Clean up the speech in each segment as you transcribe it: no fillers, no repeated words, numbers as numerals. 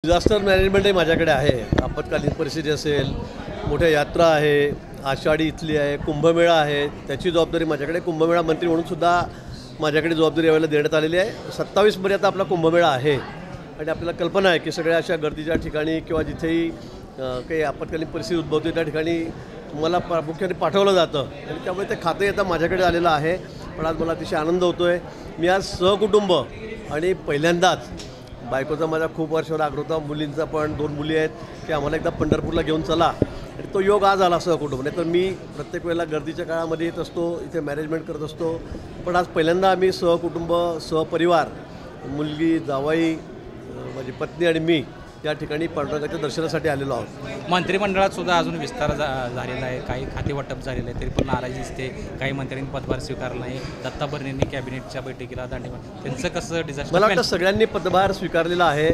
Disaster मॅनेजमेंटही माझ्याकडे आहे. आपत्कालीन परिस्थिती असेल, मोठ्या यात्रा आहे, आषाढी इथली आहे, कुंभमेळा आहे, त्याची जबाबदारी माझ्याकडे. कुंभमेळा मंत्री म्हणून सुद्धा माझ्याकडे जबाबदारी यावेळेला देण्यात आलेली आहे. 27 आता आपला कुंभमेळा आहे आणि आपल्याला कल्पना आहे की सगळ्या अशा गर्दीच्या ठिकाणी किंवा जिथेही काही आपत्कालीन परिस्थिती उद्भवते त्या ठिकाणी मला प्रामुख्याने पाठवलं जातं आणि त्यामुळे ते खातं आता माझ्याकडे आलेलं आहे. पण आज मला अतिशय आनंद होतो आहे. मी आज सहकुटुंब आणि पहिल्यांदाच बायकोचा माझा खूप वर्षावर आग्रह होता, मुलींचा पण 2 मुली आहेत की आम्हाला एकदा पंढरपूरला घेऊन चला आणि तो योग आज आला सहकुटुंब. नाही तर मी प्रत्येक वेळेला गर्दीच्या काळामध्ये येत असतो, इथे मॅनेजमेंट करत असतो. पण आज पहिल्यांदा आम्ही सहकुटुंब सहपरिवार मुलगी जावाई माझी पत्नी आणि मी या ठिकाणी पांडुरंगाच्या दर्शनासाठी आलेलो आहोत. मंत्रिमंडळात सुद्धा अजून विस्तार झालेला आहे, काही खाते वाटप झालेलं आहे, तरी पण नाराजी दिसते. काही मंत्र्यांनी पदभार स्वीकारला नाही. दत्ता भरणेंनी कॅबिनेटच्या बैठकीला दांडी त्यांचं कसं डिझास्टर? मला वाटतं सगळ्यांनी पदभार स्वीकारलेला आहे.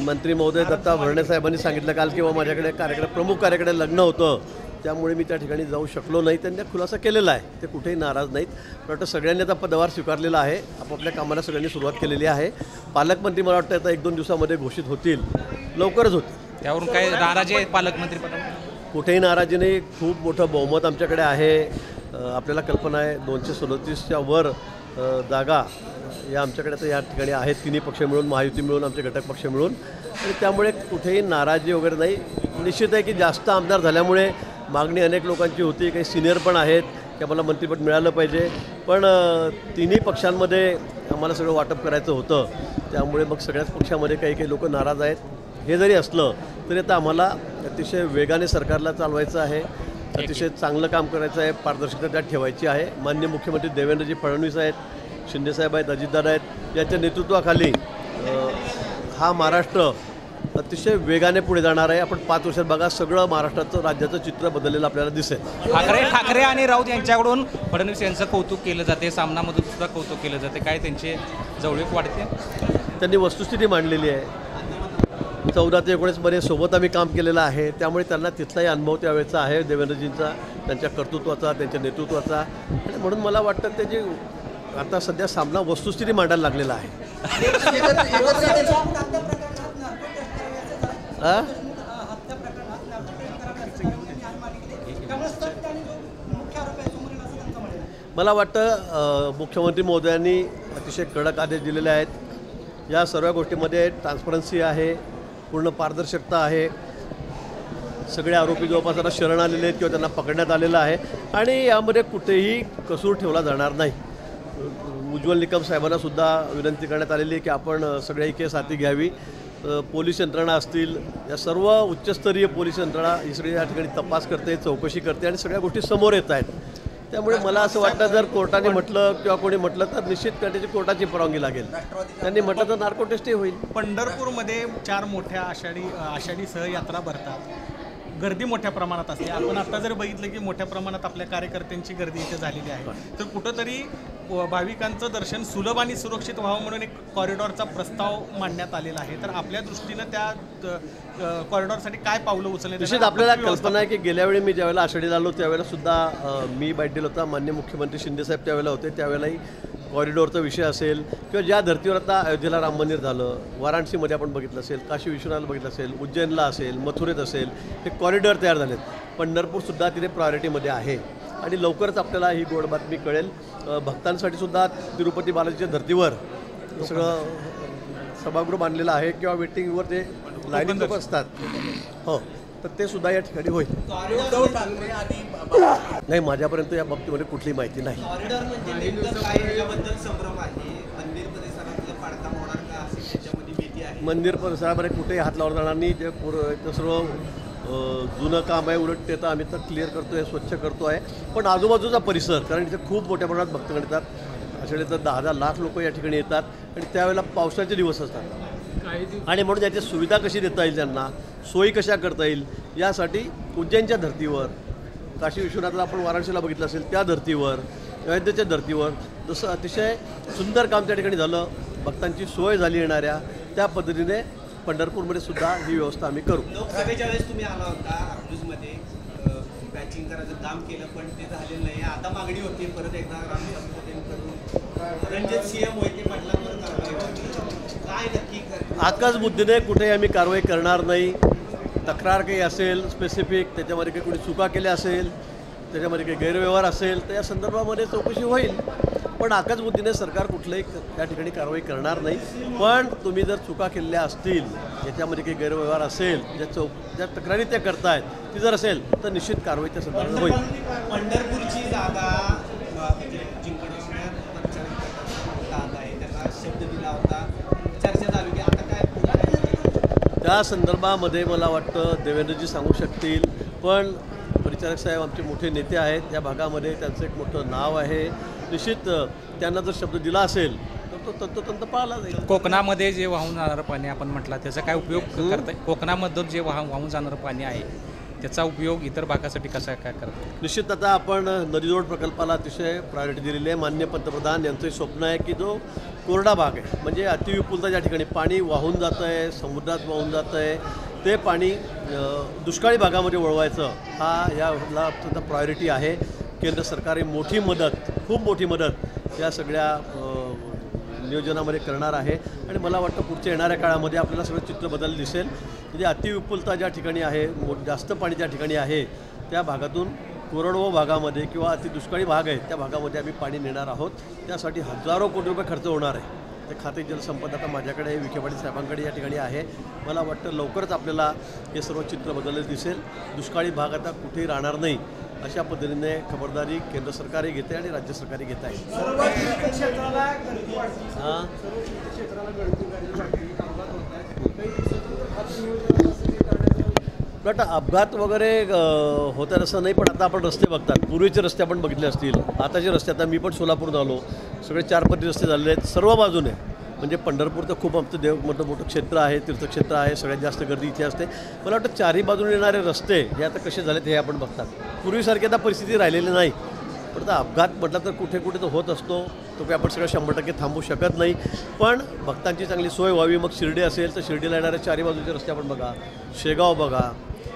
मंत्री महोदय दत्ता भरणे साहेबांनी सांगितलं काल किंवा माझ्याकडे प्रमुख कार्याकडे लग्न होतं त्यामुळे मी त्या ठिकाणी जाऊ शकलो नाही. त्यांनी खुलासा केलेला आहे, ते कुठेही नाराज नाहीत. मला वाटतं सगळ्यांनी आता पदभार स्वीकारलेला आहे. आपापल्या कामाला सगळ्यांनी सुरुवात केलेली आहे. पालकमंत्री मला वाटतं आता 1-2 दिवसामध्ये घोषित होतील, लवकरच होतील. त्यावरून काय नाराजी आहे पालकमंत्रीपदावर? कुठेही नाराजी नाही. खूप मोठं बहुमत आमच्याकडे आहे. आपल्याला कल्पना आहे 237च्या वर जागा या आमच्याकडे आता या ठिकाणी आहेत. तिन्ही पक्ष मिळून, महायुती मिळून, आमचे घटक पक्ष मिळून. आणि त्यामुळे कुठेही नाराजी वगैरे नाही. निश्चित आहे की जास्त आमदार झाल्यामुळे मागणी अनेक लोकांची होती. काही सिनियर पण आहेत की आम्हाला मंत्रिपद मिळालं पाहिजे. पण तिन्ही पक्षांमध्ये आम्हाला सगळं वाटप करायचं होतं. त्यामुळे मग सगळ्याच पक्षामध्ये काही लोक नाराज आहेत. हे जरी असलं तरी आता आम्हाला अतिशय वेगाने सरकारला चालवायचं आहे. अतिशय चांगलं काम करायचं आहे. पारदर्शकता त्यात ठेवायची आहे. माननीय मुख्यमंत्री देवेंद्रजी फडणवीस आहेत, शिंदेसाहेब आहेत, अजितदादा आहेत. यांच्या नेतृत्वाखाली हा महाराष्ट्र अतिशय वेगाने पुढे जाणार आहे. आपण 5 वर्षात बघा सगळं महाराष्ट्राचं राज्याचं चित्र बदललेलं आपल्याला दिसेल. ठाकरे आणि राऊत यांच्याकडून फडणवीस यांचं कौतुक केलं जाते, सामनामधून सुद्धा कौतुक केलं जाते. काय त्यांचे जवळीक वाढते? त्यांनी वस्तुस्थिती मांडलेली आहे. 14 ते 19 मध्ये सोबत आम्ही काम केलेलं आहे. त्यामुळे त्यांना तिथलाही अनुभव त्यावेळेचा आहे देवेंद्रजींचा, त्यांच्या कर्तृत्वाचा, त्यांच्या नेतृत्वाचा. आणि म्हणून मला वाटतं त्याची आता सध्या सामना वस्तुस्थिती मांडायला लागलेला आहे. मला वाटतं मुख्यमंत्री महोदयांनी अतिशय कडक आदेश दिलेले आहेत. या सर्व गोष्टीमध्ये ट्रान्सपरन्सी आहे, पूर्ण पारदर्शकता आहे. सगळे आरोपी जवळपास आता शरण आलेले आहेत किंवा त्यांना पकडण्यात आलेलं आहे आणि यामध्ये कुठेही कसूर ठेवला जाणार नाही. उज्ज्वल निकम साहेबांनासुद्धा विनंती करण्यात आलेली आहे की आपण सगळ्या ही केस हाती घ्यावी. पोलीस यंत्रणा असतील, या सर्व उच्चस्तरीय पोलीस यंत्रणा ही सगळी या ठिकाणी तपास करते, चौकशी करते आणि सगळ्या गोष्टी समोर येत आहेत. त्यामुळे मला असं वाटतं जर कोर्टाने म्हटलं किंवा कोणी म्हटलं तर निश्चित त्याची कोर्टाची परवानगी लागेल. त्यांनी म्हटलं तर नार्को टेस्टही होईल. पंढरपूरमध्ये 4 मोठ्या आषाढीसह यात्रा भरतात. गर्दी मोठ्या प्रमाणात असते. आपण आता जर बघितलं की मोठ्या प्रमाणात आपल्या कार्यकर्त्यांची गर्दी इथे झालेली आहे. तर कुठंतरी भाविकांचं दर्शन सुलभ आणि सुरक्षित व्हावं म्हणून एक कॉरिडॉरचा प्रस्ताव मांडण्यात आलेला आहे. तर आपल्या दृष्टीनं त्या कॉरिडॉरसाठी काय पावलं उचलले? निश्चित आपल्याला कल्पना आहे की गेल्या वेळी मी ज्यावेळेला आषाढीला आलो त्यावेळेला सुद्धा मी बाईट दिला होता. माननीय मुख्यमंत्री शिंदेसाहेब त्यावेळेला होते. त्यावेळेलाही कॉरिडॉरचा विषय असेल किंवा ज्या धर्तीवर आता अयोध्येला राम मंदिर झालं, वाराणसीमध्ये आपण बघितलं असेल, काशी विश्वनाथला बघितलं असेल, उज्जैनला असेल, मथुरेत असेल, हे कॉरिडॉर तयार झालेत. पंढरपूरसुद्धा तिथे प्रायोरिटीमध्ये आहे आणि लवकरच आपल्याला ही गोड बातमी कळेल. भक्तांसाठी सुद्धा तिरुपती बालाजीच्या धर्तीवर सगळं सभागृह बांधलेलं आहे किंवा वेटिंगवर ते लाईनीत लोक असतात. हो, तर ते सुद्धा या ठिकाणी होईल. नाही, माझ्यापर्यंत या बाबतीमध्ये कुठली माहिती नाही. मंदिर परिसरामध्ये कुठेही हात लावला जाणार नाही. ते सर्व जुनं काम आहे. उलट ते तर आम्ही तर क्लिअर करतो आहे, स्वच्छ करतो आहे. पण आजूबाजूचा परिसर, कारण इथे खूप मोठ्या प्रमाणात भक्त येतात. अशावेळी तर 10,000 लाख लोक या ठिकाणी येतात आणि त्यावेळेला पावसाचे दिवस असतात आणि म्हणून याची सुविधा कशी देता येईल, त्यांना सोयी कशा करता येईल यासाठी उज्जैनच्या धर्तीवर, काशी विश्वनाथला आपण वाराणसीला बघितलं असेल त्या धर्तीवर, अयोध्येच्या धर्तीवर जसं अतिशय सुंदर काम त्या ठिकाणी झालं, भक्तांची सोय झाली येणाऱ्या, त्या पद्धतीने पंढरपूरमध्ये सुद्धा ही व्यवस्था आम्ही करू. लोकसभेच्या वेळेस तुम्ही आला होता अकलूजमध्ये, बॅचिंग करायचं काम केलं पण ते झालेलं नाही. आता मागणी होती परत एकदा राम रणजित सिंह मोहिते पाटलांवर कारवाई होती. काय नक्की आकाश बुद्धीने कुठेही आम्ही कारवाई करणार नाही. तक्रार काही असेल स्पेसिफिक, त्याच्यामध्ये काही कोणी चुका केल्या असेल, त्याच्यामध्ये काही गैरव्यवहार असेल तर या संदर्भामध्ये चौकशी होईल. पण आकाश बुद्धीने सरकार कुठलंही त्या ठिकाणी कारवाई करणार नाही. पण तुम्ही जर चुका केलेल्या असतील, याच्यामध्ये काही गैरव्यवहार असेल, ज्या तक्रारी त्या करतायत ती जर असेल तर निश्चित कारवाई त्या संदर्भात होईल. पंढरपूरची जागा म्हणजे जिंकण्याच्या जागा आहे, त्याला शब्द दिला होता, चर्चा चालू की आता काय पुढे त्या संदर्भामध्ये मला वाटतं देवेंद्रजी सांगू शकतील. पण परिचारक साहेब आमचे मोठे नेते आहेत या भागामध्ये, त्यांचं एक मोठं नाव आहे. निश्चित त्यांना जर शब्द दिला असेल तर तो तंतोतंत पाळला जाईल. कोकणामध्ये जे वाहून जाणारं पाणी आपण म्हटलं त्याचा काय उपयोग करताय? कोकणामधून जे वाहून जाणारं पाणी आहे त्याचा उपयोग इतर भागासाठी कसा काय करतो? निश्चित आता आपण नदीजोड प्रकल्पाला अतिशय प्रायोरिटी दिलेली आहे. माननीय पंतप्रधान यांचंही स्वप्न आहे की जो कोरडा भाग आहे, म्हणजे अतिविपुलता ज्या ठिकाणी पाणी वाहून जातं आहे, समुद्रात वाहून जातं आहे, ते पाणी दुष्काळी भागामध्ये वळवायचं हा याला अत्यंत प्रायोरिटी आहे. केंद्र सरकारी मोठी मदत, खूप मोठी मदत या सगळ्या नियोजनामध्ये करणार आहे. आणि मला वाटतं पुढच्या येणाऱ्या काळामध्ये आपल्याला सगळं चित्र बदल दिसेल. म्हणजे अतिविपुलता ज्या ठिकाणी आहे, जास्त पाणी ज्या ठिकाणी आहे त्या भागातून कोरडवाहू भागामध्ये किंवा अतिदुष्काळी भाग आहे त्या भागामध्ये आम्ही पाणी नेणार आहोत. त्यासाठी हजारो कोटी रुपये खर्च होणार आहे. ते खाते जलसंपदा आता माझ्याकडे विखे पाटील साहेबांकडे या ठिकाणी आहे. मला वाटतं लवकरच आपल्याला हे सर्व चित्र बदललं दिसेल. दुष्काळी भाग आता कुठेही राहणार नाही अशा पद्धतीने खबरदारी केंद्र सरकारही घेते आणि राज्य सरकारही घेत आहे. हां, बट अपघात वगैरे होतात असं नाही. पण आता आपण रस्ते बघतात, पूर्वीचे रस्ते आपण बघितले असतील, आताचे रस्ते, आता मी पण सोलापूर आलो, सगळे 4 पदरी रस्ते झालेले आहेत सर्व बाजूने. म्हणजे पंढरपूर तर खूप आमचं मोठं क्षेत्र आहे, तीर्थक्षेत्र आहे, सगळ्यात जास्त गर्दी इथे असते. मला वाटतं 4ही बाजूने येणारे रस्ते हे आता कसे झालेत हे आपण बघतात. पूर्वीसारखी आता परिस्थिती राहिलेली नाही. पण आता अपघात म्हटलं तर कुठे कुठे तो होत असतो, तो काही आपण सगळं 100% थांबू शकत नाही. पण भक्तांची चांगली सोय व्हावी. मग शिर्डी असेल तर शिर्डीला येणारे 4ही बाजूचे रस्ते आपण बघा, शेगाव बघा,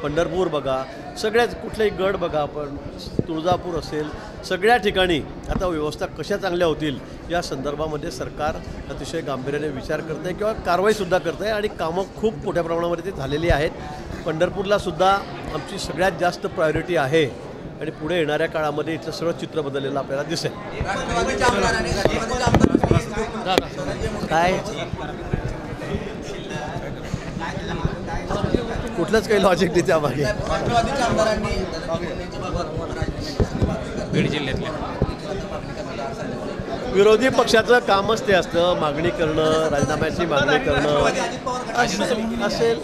पंढरपूर बघा, सगळ्याच कुठलेही गड बघा, आपण तुळजापूर असेल, सगळ्या ठिकाणी आता व्यवस्था कशा चांगल्या होतील या संदर्भामध्ये सरकार अतिशय गांभीर्याने विचार करत आहे किंवा कारवाईसुद्धा करत आहे. आणि कामं खूप मोठ्या प्रमाणामध्ये ते झालेली आहेत. पंढरपूरलासुद्धा आमची सगळ्यात जास्त प्रायोरिटी आहे. आणि पुढे येणाऱ्या काळामध्ये इथलं सगळं चित्र बदललेलं आपल्याला दिसेल. काय कुठलंच काही लॉजिक नाही त्यामागे. बीड जिल्ह्यातल्या विरोधी पक्षाचं कामच ते असतं, मागणी करणं, राजीनाम्याची मागणी करणं असेल.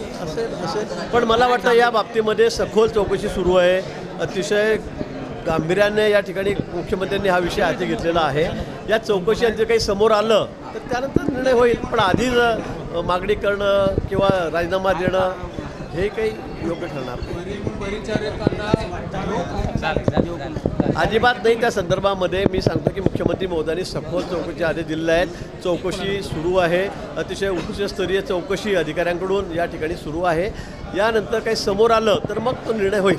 पण मला वाटतं या बाबतीमध्ये सखोल चौकशी सुरू आहे. अतिशय गांभीर्याने या ठिकाणी मुख्यमंत्र्यांनी हा विषय हाती घेतलेला आहे. या चौकशीचं काही समोर आलं तर त्यानंतर निर्णय होईल. पण आधीच मागणी करणं किंवा राजीनामा देणं हे काही योग्य ठरणार अजिबात नाही. त्या संदर्भामध्ये मी सांगतो की मुख्यमंत्री महोदयांनी सखोल चौकशी आदेश दिलेले आहेत. चौकशी सुरू आहे. अतिशय उच्चस्तरीय चौकशी अधिकाऱ्यांकडून या ठिकाणी सुरू आहे. यानंतर काही समोर आलं तर मग तो निर्णय होईल.